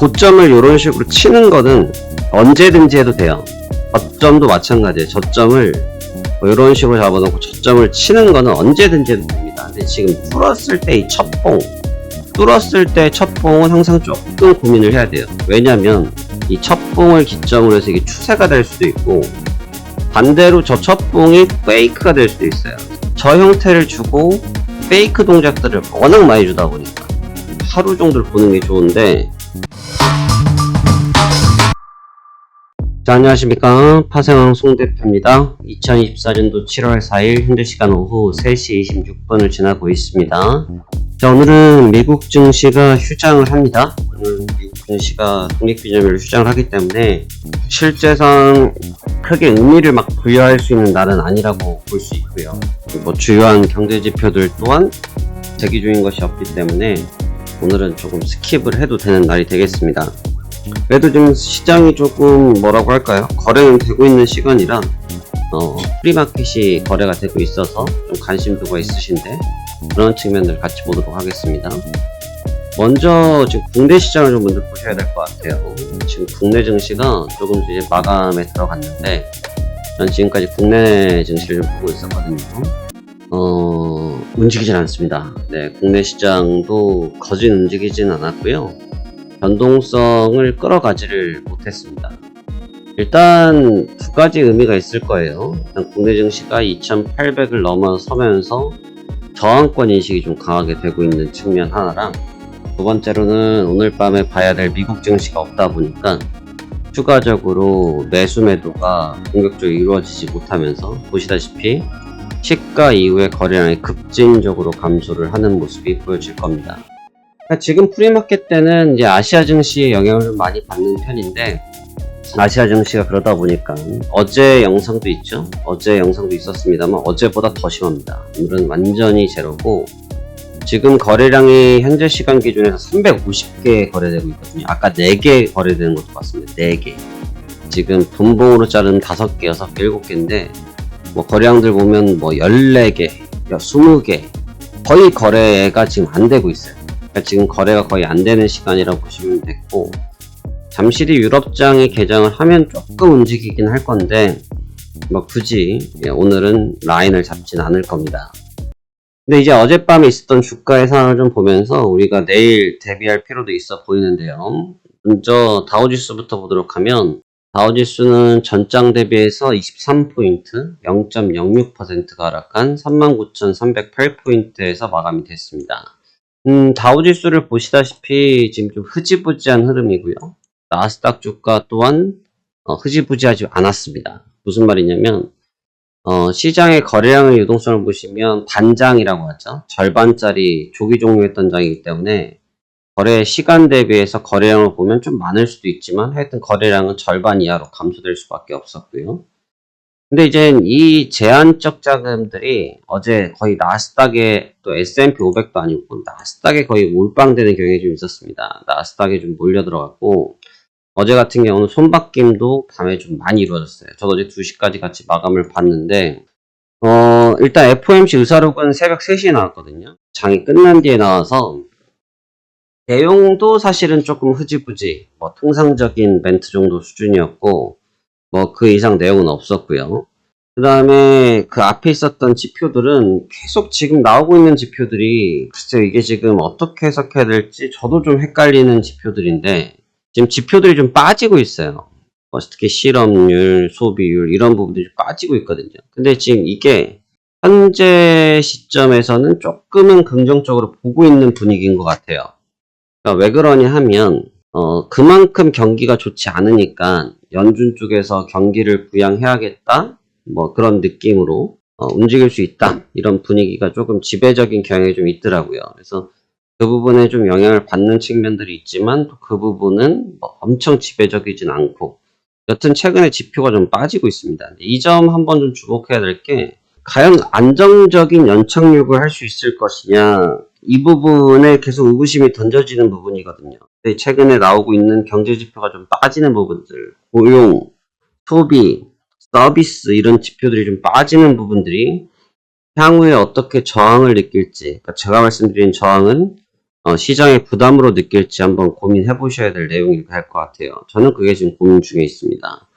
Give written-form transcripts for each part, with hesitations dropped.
고점을 이런 식으로 치는 거는 언제든지 해도 돼요. 저점도 마찬가지예요. 저점을 이런 식으로 잡아놓고 저점을 치는 거는 언제든지 해도 됩니다. 근데 지금 뚫었을 때 이 첫봉, 뚫었을 때 첫봉은 항상 조금 고민을 해야 돼요. 왜냐면 이 첫봉을 기점으로 해서 이게 추세가 될 수도 있고, 반대로 저 첫봉이 페이크가 될 수도 있어요. 저 형태를 주고 페이크 동작들을 워낙 많이 주다 보니까 하루 정도를 보는 게 좋은데. 자, 안녕하십니까, 파생왕 송대표입니다. 2024년도 7월 4일 현재 시간 오후 3시 26분을 지나고 있습니다. 자, 오늘은 미국 증시가 휴장을 합니다. 오늘 미국 증시가 독립기념일로 휴장을 하기 때문에 실제상 크게 의미를 막 부여할 수 있는 날은 아니라고 볼 수 있고요. 뭐 주요한 경제지표들 또한 대기 중인 것이 없기 때문에 오늘은 조금 스킵을 해도 되는 날이 되겠습니다. 그래도 좀 시장이 조금 뭐라고 할까요? 거래는 되고 있는 시간이라 프리마켓이 거래가 되고 있어서 좀 관심도가 있으신데 그런 측면들 같이 보도록 하겠습니다. 먼저 지금 국내 시장을 좀 먼저 보셔야 될 것 같아요. 지금 국내 증시가 조금 이제 마감에 들어갔는데, 전 지금까지 국내 증시를 좀 보고 있었거든요. 움직이진 않습니다. 네, 국내 시장도 거진 움직이진 않았고요. 변동성을 끌어가지를 못했습니다. 일단 두 가지 의미가 있을 거예요. 일단 국내 증시가 2800을 넘어서면서 저항권 인식이 좀 강하게 되고 있는 측면 하나랑, 두 번째로는 오늘 밤에 봐야 될 미국 증시가 없다 보니까 추가적으로 매수 매도가 본격적으로 이루어지지 못하면서 보시다시피 시가 이후에 거래량이 급진적으로 감소를 하는 모습이 보여질 겁니다. 지금 프리마켓 때는 이제 아시아 증시의 영향을 좀 많이 받는 편인데, 아시아 증시가 그러다 보니까 어제 영상도 있죠. 어제 영상도 있었습니다만 어제보다 더 심합니다. 오늘은 완전히 제로고, 지금 거래량이 현재 시간 기준에서 350개 거래되고 있거든요. 아까 4개 거래되는 것도 봤습니다. 4개. 지금 분봉으로 자른 5개, 6개, 7개인데 뭐 거래량들 보면 뭐 14개, 20개 거의 거래가 지금 안 되고 있어요. 그러니까 지금 거래가 거의 안 되는 시간이라고 보시면 됐고, 잠시 뒤 유럽장이 개장을 하면 조금 움직이긴 할 건데 뭐 굳이 오늘은 라인을 잡진 않을 겁니다. 근데 이제 어젯밤에 있었던 주가의 상황을 좀 보면서 우리가 내일 대비할 필요도 있어 보이는데요. 먼저 다우지수부터 보도록 하면, 다우지수는 전장 대비해서 23포인트 0.06%가 하락한 39,308포인트에서 마감이 됐습니다. 다우지수를 보시다시피 지금 좀 흐지부지한 흐름이고요. 나스닥 주가 또한 흐지부지하지 않았습니다. 무슨 말이냐면 시장의 거래량의 유동성을 보시면 반장이라고 하죠. 절반짜리 조기 종료했던 장이기 때문에 거래 시간 대비해서 거래량을 보면 좀 많을 수도 있지만 하여튼 거래량은 절반 이하로 감소될 수밖에 없었고요. 근데 이제 이 제한적 자금들이 어제 거의 나스닥에, 또 S&P 500도 아니고 나스닥에 거의 몰빵되는 경향이 좀 있었습니다. 나스닥에 좀 몰려 들어갔고, 어제 같은 경우는 손바뀜도 밤에 좀 많이 이루어졌어요. 저도 어제 2시까지 같이 마감을 봤는데, 일단 FOMC 의사록은 새벽 3시에 나왔거든요. 장이 끝난 뒤에 나와서 내용도 사실은 조금 흐지부지, 뭐 통상적인 멘트 정도 수준이었고 뭐 그 이상 내용은 없었고요. 그 다음에 그 앞에 있었던 지표들은 계속 지금 나오고 있는 지표들이, 글쎄요, 이게 지금 어떻게 해석해야 될지 저도 좀 헷갈리는 지표들인데, 지금 지표들이 좀 빠지고 있어요. 특히 실업률, 소비율 이런 부분들이 좀 빠지고 있거든요. 근데 지금 이게 현재 시점에서는 조금은 긍정적으로 보고 있는 분위기인 것 같아요. 그러니까 왜 그러냐 하면 그만큼 경기가 좋지 않으니까 연준 쪽에서 경기를 부양해야겠다, 뭐 그런 느낌으로 움직일 수 있다, 이런 분위기가 조금 지배적인 경향이 좀 있더라고요. 그래서 그 부분에 좀 영향을 받는 측면들이 있지만 또 그 부분은 뭐 엄청 지배적이진 않고, 여튼 최근에 지표가 좀 빠지고 있습니다. 이 점 한번 좀 주목해야 될 게, 과연 안정적인 연착륙을 할 수 있을 것이냐, 이 부분에 계속 의구심이 던져지는 부분이거든요. 근데 최근에 나오고 있는 경제 지표가 좀 빠지는 부분들, 고용, 소비, 서비스 이런 지표들이 좀 빠지는 부분들이 향후에 어떻게 저항을 느낄지, 그러니까 제가 말씀드린 저항은 시장의 부담으로 느낄지 한번 고민해 보셔야 될 내용이 될 것 같아요. 저는 그게 지금 고민 중에 있습니다.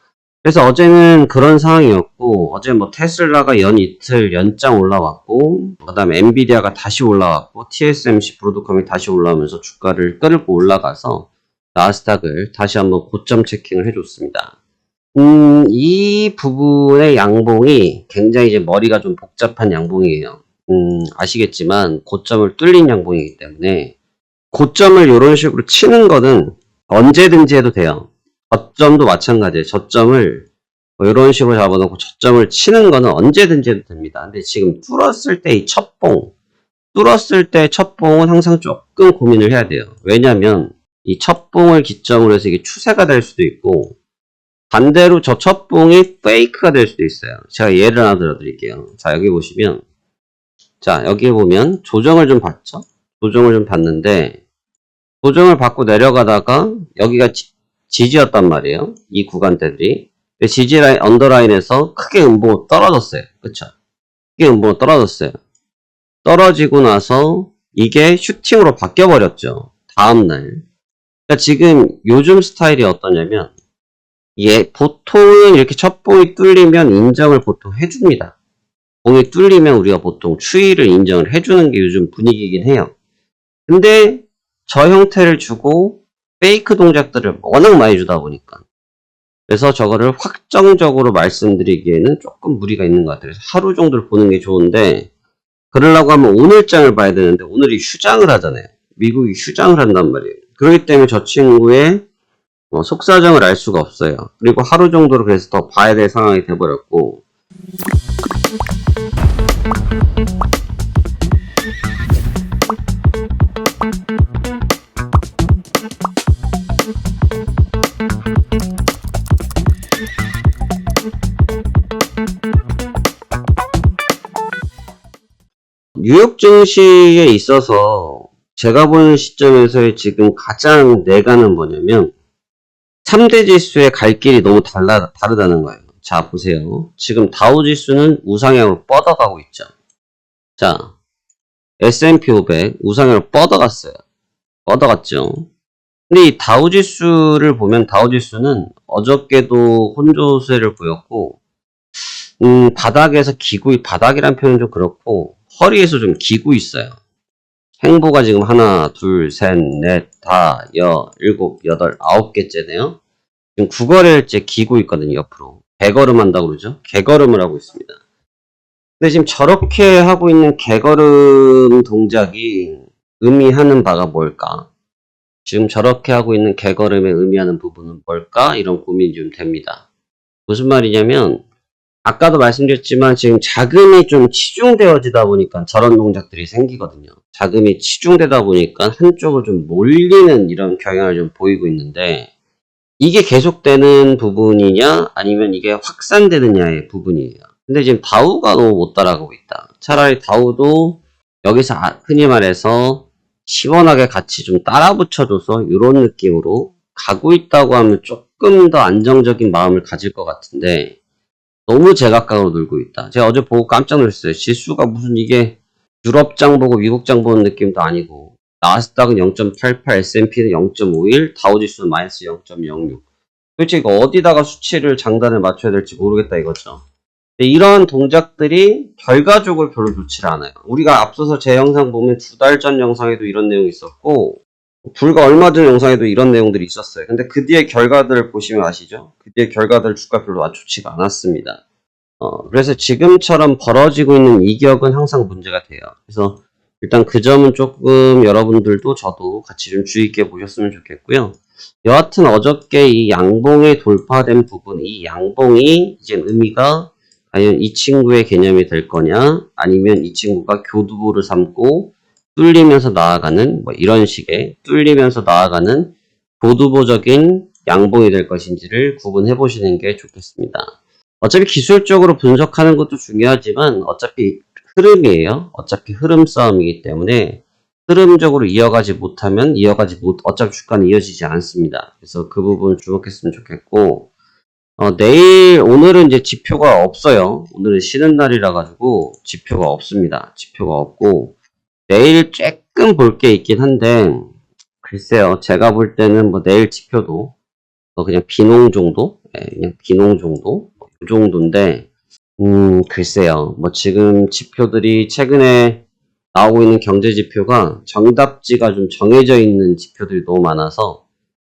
그래서 어제는 그런 상황이었고, 어제 뭐 테슬라가 이틀 연장 올라왔고, 그 다음에 엔비디아가 다시 올라왔고, TSMC 브로드컴이 다시 올라오면서 주가를 끌고 올라가서 나스닥을 다시 한번 고점 체킹을 해줬습니다. 이 부분의 양봉이 굉장히 이제 머리가 좀 복잡한 양봉이에요. 아시겠지만 고점을 뚫린 양봉이기 때문에 고점을 이런 식으로 치는 거는 언제든지 해도 돼요. 저점도 마찬가지예요. 저점을 뭐 이런 식으로 잡아놓고 저점을 치는 거는 언제든지 해도 됩니다. 근데 지금 뚫었을 때 이 뚫었을 때 첫 봉은 항상 조금 고민을 해야 돼요. 왜냐면 이 첫 봉을 기점으로 해서 이게 추세가 될 수도 있고, 반대로 저 첫 봉이 페이크가 될 수도 있어요. 제가 예를 하나 들어드릴게요. 자, 여기 보시면, 자, 여기 보면 조정을 좀 봤죠? 조정을 좀 봤는데, 조정을 받고 내려가다가 여기가 지지였단 말이에요. 이 구간대들이. 지지 라인, 언더라인에서 크게 음봉으로 떨어졌어요. 그쵸? 크게 음봉으로 떨어졌어요. 떨어지고 나서 이게 슈팅으로 바뀌어버렸죠. 다음날. 그러니까 지금 요즘 스타일이 어떠냐면, 보통은 이렇게 첫 봉이 뚫리면 인정을 보통 해줍니다. 봉이 뚫리면 우리가 보통 추이를 인정을 해주는 게 요즘 분위기이긴 해요. 근데 저 형태를 주고 페이크 동작들을 워낙 많이 주다 보니까, 그래서 저거를 확정적으로 말씀드리기에는 조금 무리가 있는 것 같아요. 그래서 하루 정도를 보는 게 좋은데, 그러려고 하면 오늘장을 봐야 되는데 오늘이 휴장을 하잖아요. 미국이 휴장을 한단 말이에요. 그렇기 때문에 저 친구의 속사정을 알 수가 없어요. 그리고 하루 정도를 그래서 더 봐야 될 상황이 돼버렸고, 뉴욕 증시에 있어서 제가 보는 시점에서의 지금 가장 내가는 뭐냐면 3대 지수의 갈 길이 너무 다르다는 거예요. 자, 보세요. 지금 다우 지수는 우상향으로 뻗어가고 있죠. 자, S&P 500 우상향으로 뻗어갔어요. 뻗어갔죠. 근데 이 다우 지수를 보면 다우 지수는 어저께도 혼조세를 보였고, 바닥에서 바닥이란 표현은 좀 그렇고, 허리에서 좀 기고 있어요. 행보가 지금 하나, 둘, 셋, 넷, 다, 일곱, 여덟, 9개째네요. 지금 9거래일째 기고 있거든요, 옆으로. 개걸음 한다고 그러죠? 개걸음을 하고 있습니다. 근데 지금 저렇게 하고 있는 개걸음 동작이 의미하는 바가 뭘까? 지금 저렇게 하고 있는 개걸음에 의미하는 부분은 뭘까? 이런 고민이 좀 됩니다. 무슨 말이냐면, 아까도 말씀드렸지만 지금 자금이 좀 치중되어지다 보니까 저런 동작들이 생기거든요. 자금이 치중되다 보니까 한쪽을 좀 몰리는 이런 경향을 좀 보이고 있는데, 이게 계속되는 부분이냐 아니면 이게 확산되느냐의 부분이에요. 근데 지금 다우가 너무 못 따라가고 있다. 차라리 다우도 여기서 흔히 말해서 시원하게 같이 좀 따라 붙여줘서 이런 느낌으로 가고 있다고 하면 조금 더 안정적인 마음을 가질 것 같은데, 너무 제각각으로 놀고 있다. 제가 어제 보고 깜짝 놀랐어요. 지수가 무슨 이게 유럽장 보고 미국장 보는 느낌도 아니고, 나스닥은 0.88, S&P는 0.51, 다우지수는 마이너스 0.06. 도대체 이거 어디다가 수치를 장단을 맞춰야 될지 모르겠다 이거죠. 이런 동작들이 결과적으로 별로 좋지 않아요. 우리가 앞서서 제 영상 보면 2달 전 영상에도 이런 내용이 있었고, 불과 얼마 전 영상에도 이런 내용들이 있었어요. 근데 그 뒤에 결과들을 보시면 아시죠? 그 뒤에 결과들 주가 별로 좋지가 않았습니다. 그래서 지금처럼 벌어지고 있는 이격은 항상 문제가 돼요. 그래서 일단 그 점은 조금 여러분들도 저도 같이 좀 주의 있게 보셨으면 좋겠고요. 여하튼 어저께 이 양봉에 돌파된 부분, 이 양봉이 이제 의미가 과연 이 친구의 개념이 될 거냐, 아니면 이 친구가 교두보를 삼고 뚫리면서 나아가는 뭐 이런 식의 뚫리면서 나아가는 교두보적인 양봉이 될 것인지를 구분해 보시는 게 좋겠습니다. 어차피 기술적으로 분석하는 것도 중요하지만 어차피 흐름이에요. 어차피 흐름 싸움이기 때문에 흐름적으로 이어가지 못하면 어차피 주가는 이어지지 않습니다. 그래서 그 부분 주목했으면 좋겠고, 오늘은 이제 지표가 없어요. 오늘은 쉬는 날이라 가지고 지표가 없습니다. 지표가 없고, 내일 가끔 볼 게 있긴 한데, 글쎄요. 제가 볼 때는 뭐 내일 지표도 그냥 비농 정도? 예, 그냥 비농 정도? 이 정도인데, 글쎄요. 뭐 지금 지표들이 최근에 나오고 있는 경제 지표가 정답지가 좀 정해져 있는 지표들이 너무 많아서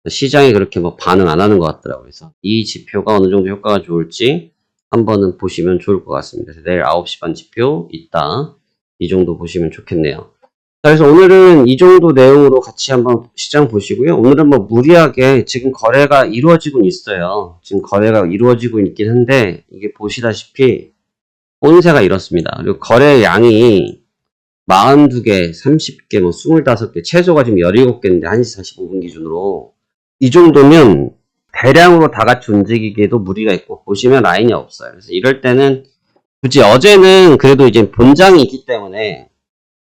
시장이 그렇게 뭐 반응 안 하는 것 같더라고요. 그래서 이 지표가 어느 정도 효과가 좋을지 한번은 보시면 좋을 것 같습니다. 그래서 내일 9시 반 지표 있다. 이 정도 보시면 좋겠네요. 자, 그래서 오늘은 이 정도 내용으로 같이 한번 시장 보시고요. 오늘은 뭐 무리하게 지금 거래가 이루어지고 있어요. 지금 거래가 이루어지고 있긴 한데 이게 보시다시피 본세가 이렇습니다. 그리고 거래 양이 42개, 30개, 뭐 25개, 최소가 지금 17개인데 1시 45분 기준으로 이 정도면 대량으로 다 같이 움직이기에도 무리가 있고 보시면 라인이 없어요. 그래서 이럴 때는 굳이 어제는 그래도 이제 본장이 있기 때문에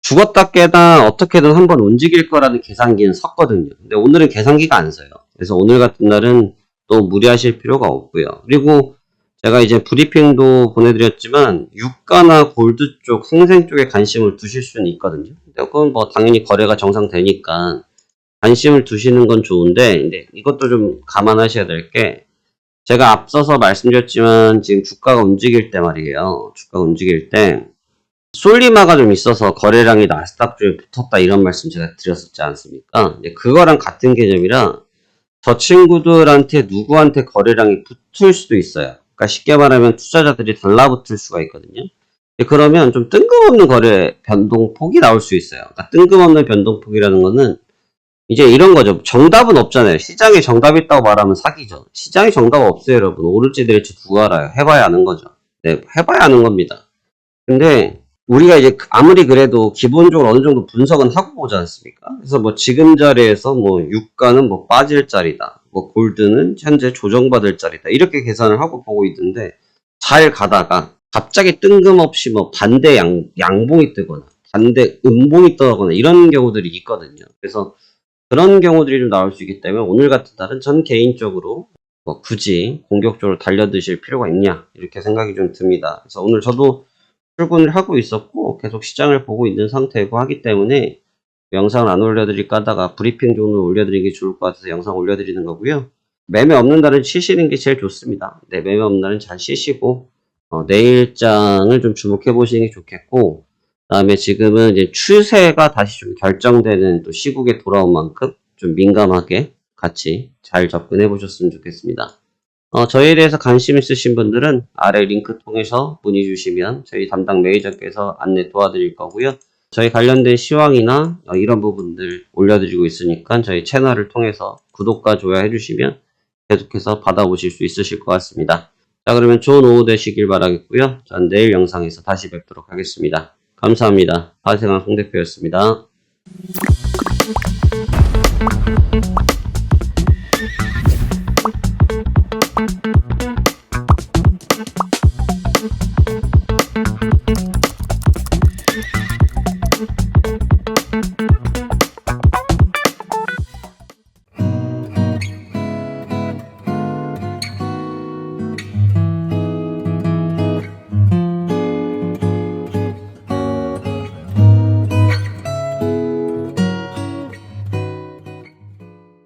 죽었다 깨다 어떻게든 한번 움직일 거라는 계산기는 섰거든요. 근데 오늘은 계산기가 안 서요. 그래서 오늘 같은 날은 또 무리하실 필요가 없고요. 그리고 제가 이제 브리핑도 보내드렸지만 유가나 골드 쪽, 생생 쪽에 관심을 두실 수는 있거든요. 근데 그건 뭐 당연히 거래가 정상되니까 관심을 두시는 건 좋은데 근데 이것도 좀 감안하셔야 될 게 제가 앞서서 말씀드렸지만 지금 주가가 움직일 때 말이에요. 주가가 움직일 때 솔리마가 좀 있어서 거래량이 나스닥 쪽에 붙었다 이런 말씀 제가 드렸었지 않습니까? 그거랑 같은 개념이라 저 친구들한테 누구한테 거래량이 붙을 수도 있어요. 그러니까 쉽게 말하면 투자자들이 달라붙을 수가 있거든요. 그러면 좀 뜬금없는 거래 변동폭이 나올 수 있어요. 그러니까 뜬금없는 변동폭이라는 거는 이제 이런 거죠. 정답은 없잖아요. 시장에 정답이 있다고 말하면 사기죠. 시장에 정답 없어요, 여러분. 오를지 내릴지 누가 알아요. 해봐야 아는 거죠. 네, 해봐야 아는 겁니다. 근데 우리가 이제 아무리 그래도 기본적으로 어느 정도 분석은 하고 보지 않습니까? 그래서 뭐 지금 자리에서 뭐 유가는 뭐 빠질 자리다. 뭐 골드는 현재 조정받을 자리다. 이렇게 계산을 하고 보고 있는데 잘 가다가 갑자기 뜬금없이 뭐 반대 양봉이 뜨거나 반대 음봉이 뜨거나 이런 경우들이 있거든요. 그래서 그런 경우들이 좀 나올 수 있기 때문에 오늘 같은 날은 전 개인적으로 뭐 굳이 공격적으로 달려드실 필요가 있냐 이렇게 생각이 좀 듭니다. 그래서 오늘 저도 출근을 하고 있었고 계속 시장을 보고 있는 상태고 하기 때문에 영상을 안 올려드릴까 하다가 브리핑 정도 올려드리는 게 좋을 것 같아서 영상 올려드리는 거고요. 매매 없는 날은 쉬시는 게 제일 좋습니다. 네, 매매 없는 날은 잘 쉬시고 내일장을 좀 주목해 보시는 게 좋겠고 그다음에 지금은 이제 추세가 다시 좀 결정되는 또 시국에 돌아온 만큼 좀 민감하게 같이 잘 접근해 보셨으면 좋겠습니다. 저희에 대해서 관심 있으신 분들은 아래 링크 통해서 문의 주시면 저희 담당 매니저께서 안내 도와드릴 거고요. 저희 관련된 시황이나 이런 부분들 올려드리고 있으니까 저희 채널을 통해서 구독과 좋아요 해주시면 계속해서 받아보실 수 있으실 것 같습니다. 자, 그러면 좋은 오후 되시길 바라겠고요. 전 내일 영상에서 다시 뵙도록 하겠습니다. 감사합니다. 파생한 송 대표였습니다.